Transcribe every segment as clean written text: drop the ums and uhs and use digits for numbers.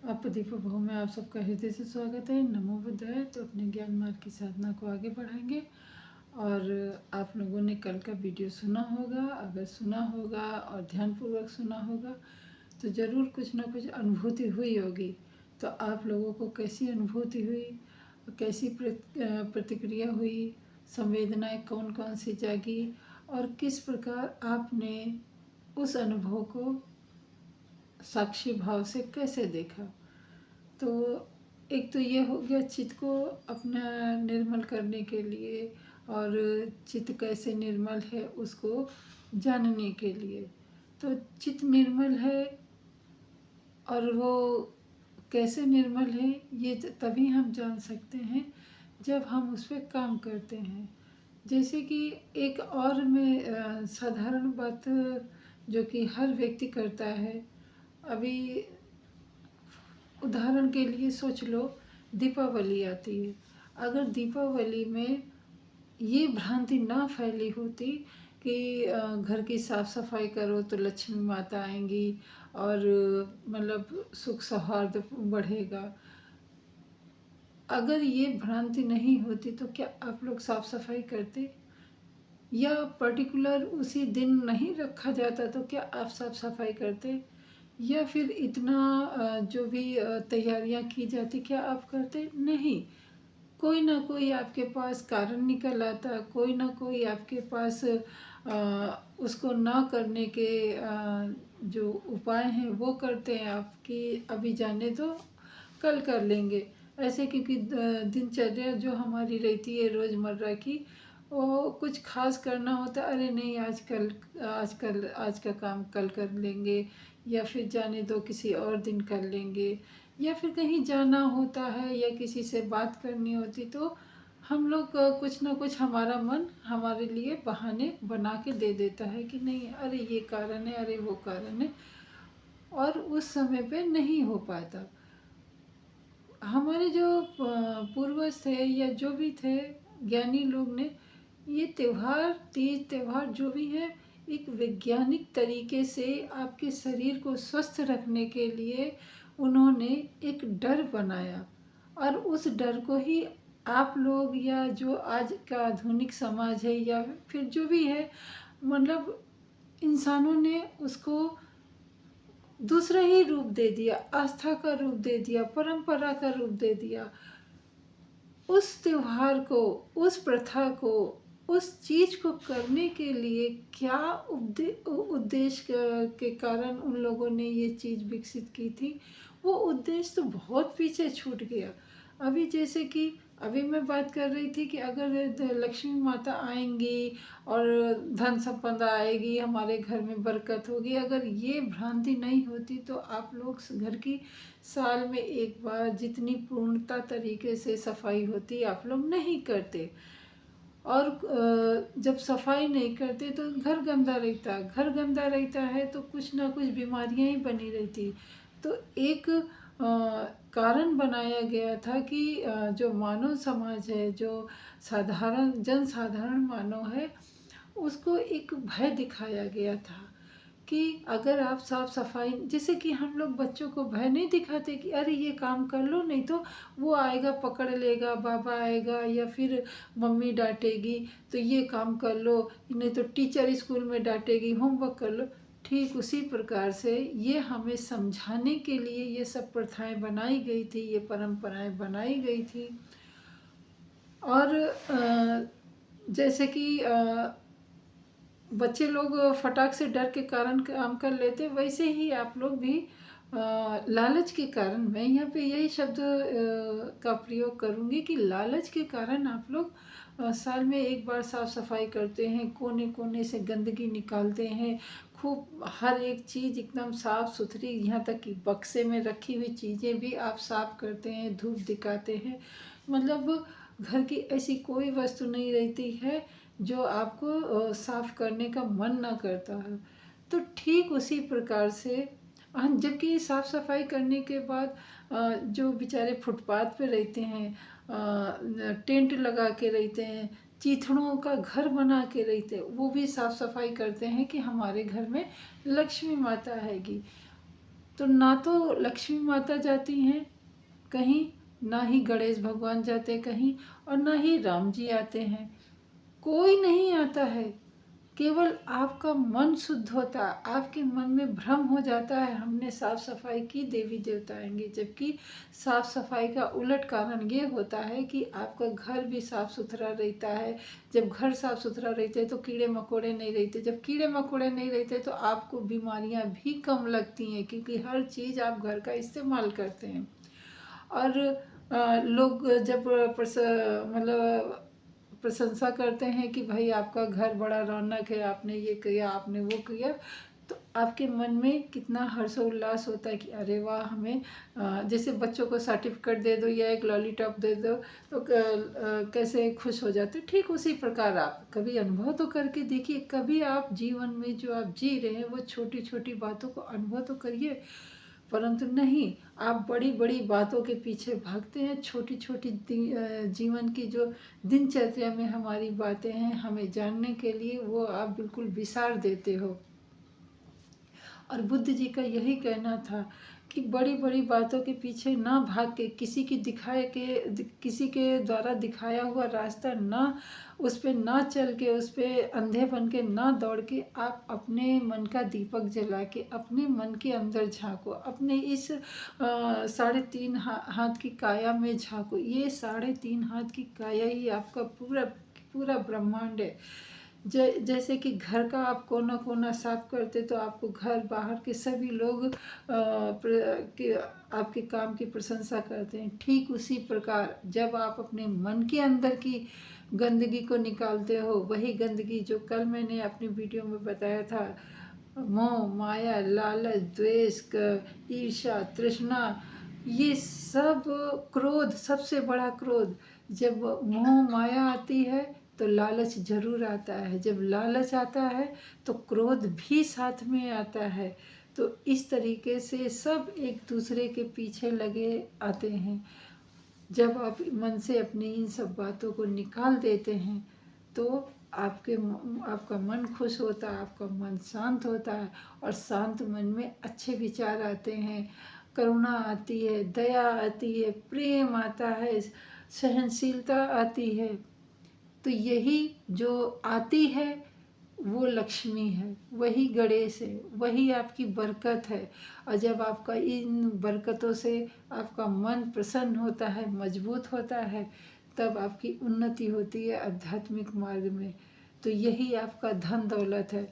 आप दीपक भव में आप सबका हृदय से स्वागत है। नमो बुद्धाय। तो अपने ज्ञान मार्ग की साधना को आगे बढ़ाएंगे। और आप लोगों ने कल का वीडियो सुना होगा, अगर सुना होगा और ध्यानपूर्वक सुना होगा तो ज़रूर कुछ ना कुछ अनुभूति हुई होगी। तो आप लोगों को कैसी अनुभूति हुई, कैसी प्रतिक्रिया हुई, संवेदनाएं कौन कौन सी जागी और किस प्रकार आपने उस अनुभव को साक्षी भाव से कैसे देखा। तो एक तो ये हो गया चित्त को अपना निर्मल करने के लिए, और चित्त कैसे निर्मल है उसको जानने के लिए। तो चित्त निर्मल है और वो कैसे निर्मल है ये तभी हम जान सकते हैं जब हम उस पर काम करते हैं। जैसे कि एक और में साधारण बात जो कि हर व्यक्ति करता है। अभी उदाहरण के लिए सोच लो, दीपावली आती है। अगर दीपावली में ये भ्रांति ना फैली होती कि घर की साफ सफाई करो तो लक्ष्मी माता आएंगी और मतलब सुख सौहार्द बढ़ेगा, अगर ये भ्रांति नहीं होती तो क्या आप लोग साफ सफाई करते? या पर्टिकुलर उसी दिन नहीं रखा जाता तो क्या आप साफ सफाई करते? या फिर इतना जो भी तैयारियां की जाती क्या आप करते? नहीं। कोई ना कोई आपके पास कारण निकल आता, कोई ना कोई आपके पास उसको ना करने के जो उपाय हैं वो करते हैं आप कि अभी जाने दो, कल कर लेंगे। ऐसे क्योंकि दिनचर्या जो हमारी रहती है रोज़मर्रा की, वो कुछ खास करना होता है, अरे नहीं आज का काम कल कर लेंगे, या फिर जाने दो किसी और दिन कर लेंगे, या फिर कहीं जाना होता है या किसी से बात करनी होती तो हम लोग कुछ ना कुछ हमारा मन हमारे लिए बहाने बना के दे देता है कि नहीं, अरे ये कारण है, अरे वो कारण है, और उस समय पे नहीं हो पाता। हमारे जो पूर्वज थे या जो भी थे ज्ञानी लोग ने ये त्यौहार, तीज त्यौहार जो भी है, एक वैज्ञानिक तरीके से आपके शरीर को स्वस्थ रखने के लिए उन्होंने एक डर बनाया। और उस डर को ही आप लोग या जो आज का आधुनिक समाज है या फिर जो भी है, मतलब इंसानों ने उसको दूसरा ही रूप दे दिया, आस्था का रूप दे दिया, परंपरा का रूप दे दिया। उस त्योहार को, उस प्रथा को, उस चीज को करने के लिए क्या उद्देश्य के कारण उन लोगों ने ये चीज विकसित की थी, वो उद्देश्य तो बहुत पीछे छूट गया। अभी जैसे कि अभी मैं बात कर रही थी कि अगर लक्ष्मी माता आएंगी और धन संपदा आएगी, हमारे घर में बरकत होगी, अगर ये भ्रांति नहीं होती तो आप लोग घर की साल में एक बार जितनी पूर्णता तरीके से सफाई होती आप लोग नहीं करते। और जब सफाई नहीं करते तो घर गंदा रहता, घर गंदा रहता है तो कुछ ना कुछ बीमारियां ही बनी रहती। तो एक कारण बनाया गया था कि जो मानव समाज है, जो साधारण जनसाधारण मानव है, उसको एक भय दिखाया गया था कि अगर आप साफ सफाई, जैसे कि हम लोग बच्चों को भय नहीं दिखाते कि अरे ये काम कर लो नहीं तो वो आएगा पकड़ लेगा, बाबा आएगा या फिर मम्मी डांटेगी, तो ये काम कर लो, नहीं तो टीचर स्कूल में डांटेगी, होमवर्क कर लो। ठीक उसी प्रकार से ये हमें समझाने के लिए ये सब प्रथाएं बनाई गई थी, ये परंपराएं बनाई गई थी। और जैसे कि बच्चे लोग फटाक से डर के कारण काम कर लेते, वैसे ही आप लोग भी लालच के कारण, मैं यहाँ पे यही शब्द का प्रयोग करूँगी कि लालच के कारण आप लोग साल में एक बार साफ सफाई करते हैं, कोने कोने से गंदगी निकालते हैं, खूब हर एक चीज़ एकदम साफ सुथरी, यहाँ तक कि बक्से में रखी हुई चीज़ें भी आप साफ करते हैं, धूप दिखाते हैं। मतलब घर की ऐसी कोई वस्तु नहीं रहती है जो आपको साफ करने का मन ना करता है। तो ठीक उसी प्रकार से हम, जबकि साफ सफाई करने के बाद जो बेचारे फुटपाथ पे रहते हैं, टेंट लगा के रहते हैं, चीथड़ों का घर बना के रहते हैं, वो भी साफ सफाई करते हैं कि हमारे घर में लक्ष्मी माता आएगी। तो ना तो लक्ष्मी माता जाती हैं कहीं, ना ही गणेश भगवान जाते कहीं, और ना ही राम जी आते हैं। कोई नहीं आता है। केवल आपका मन शुद्ध होता है, आपके मन में भ्रम हो जाता है हमने साफ सफाई की, देवी देवता आएंगे। जबकि साफ सफाई का उलट कारण ये होता है कि आपका घर भी साफ सुथरा रहता है। जब घर साफ सुथरा रहते हैं तो कीड़े मकोड़े नहीं रहते। जब कीड़े मकोड़े नहीं रहते तो आपको बीमारियां भी कम लगती हैं, क्योंकि हर चीज़ आप घर का इस्तेमाल करते हैं। और लोग जब मतलब प्रशंसा करते हैं कि भाई आपका घर बड़ा रौनक है, आपने ये किया, आपने वो किया, तो आपके मन में कितना हर्षोल्लास होता है कि अरे वाह, हमें जैसे बच्चों को सर्टिफिकेट दे दो या एक लॉलीटॉप दे दो तो कैसे खुश हो जाते। ठीक उसी प्रकार आप कभी अनुभव तो करके देखिए। कभी आप जीवन में जो आप जी रहे हैं वो छोटी छोटी बातों को अनुभव तो करिए, परंतु नहीं, आप बड़ी बड़ी बातों के पीछे भागते हैं। छोटी छोटी जीवन की जो दिनचर्या में हमारी बातें हैं हमें जानने के लिए, वो आप बिल्कुल विसार देते हो। और बुद्ध जी का यही कहना था कि बड़ी बड़ी बातों के पीछे ना भाग के, किसी के द्वारा दिखाया हुआ रास्ता ना, उस पर ना चल के, उस पर अंधे बन के ना दौड़ के, आप अपने मन का दीपक जला के अपने मन के अंदर झांको, अपने इस 3.5 हाथ की काया में झांको। ये 3.5 हाथ की काया ही आपका पूरा पूरा ब्रह्मांड है। जैसे कि घर का आप कोना कोना साफ करते तो आपको घर बाहर के सभी लोग आपके काम की प्रशंसा करते हैं। ठीक उसी प्रकार जब आप अपने मन के अंदर की गंदगी को निकालते हो, वही गंदगी जो कल मैंने अपनी वीडियो में बताया था, मोह माया लालच द्वेष ईर्ष्या तृष्णा, ये सब क्रोध, सबसे बड़ा क्रोध। जब मोह माया आती है तो लालच जरूर आता है, जब लालच आता है तो क्रोध भी साथ में आता है। तो इस तरीके से सब एक दूसरे के पीछे लगे आते हैं। जब आप मन से अपनी इन सब बातों को निकाल देते हैं तो आपका मन खुश होता है, आपका मन शांत होता है, और शांत मन में अच्छे विचार आते हैं, करुणा आती है, दया आती है, प्रेम आता है, सहनशीलता आती है। तो यही जो आती है वो लक्ष्मी है, वही गणेश है, वही आपकी बरकत है। और जब आपका इन बरकतों से आपका मन प्रसन्न होता है, मजबूत होता है, तब आपकी उन्नति होती है आध्यात्मिक मार्ग में। तो यही आपका धन दौलत है।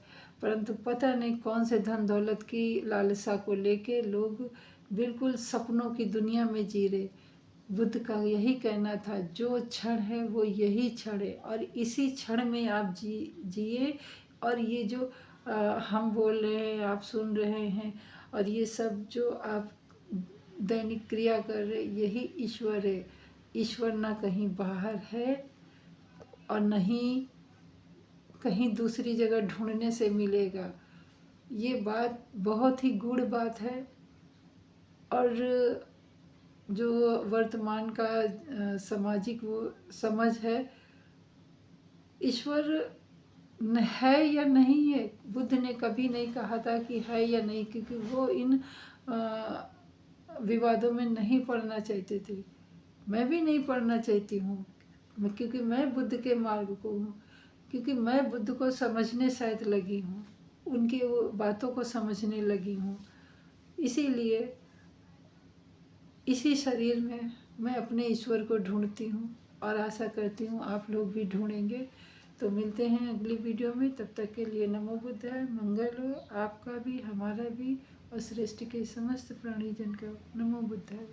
परंतु पता नहीं कौन से धन दौलत की लालसा को लेके लोग बिल्कुल सपनों की दुनिया में जी रहे। बुद्ध का यही कहना था, जो क्षण है वो यही क्षण है, और इसी क्षण में आप जिए। और ये जो हम बोल रहे हैं, आप सुन रहे हैं, और ये सब जो आप दैनिक क्रिया कर रहे, यही ईश्वर है। ईश्वर ना कहीं बाहर है और नहीं कहीं दूसरी जगह ढूंढने से मिलेगा। ये बात बहुत ही गूढ़ बात है। और जो वर्तमान का सामाजिक वो समझ है, ईश्वर है या नहीं है, बुद्ध ने कभी नहीं कहा था कि है या नहीं, क्योंकि वो इन विवादों में नहीं पढ़ना चाहते थे। मैं भी नहीं पढ़ना चाहती हूँ, क्योंकि मैं बुद्ध के मार्ग को हूँ, क्योंकि मैं बुद्ध को समझने शायद लगी हूँ, उनकी वो बातों को समझने लगी हूँ। इसीलिए इसी शरीर में मैं अपने ईश्वर को ढूंढती हूँ, और आशा करती हूँ आप लोग भी ढूंढेंगे। तो मिलते हैं अगली वीडियो में, तब तक के लिए नमो बुद्धाय। मंगल हो आपका भी, हमारा भी, और सृष्टि के समस्त प्राणीजन का। नमो बुद्धाय।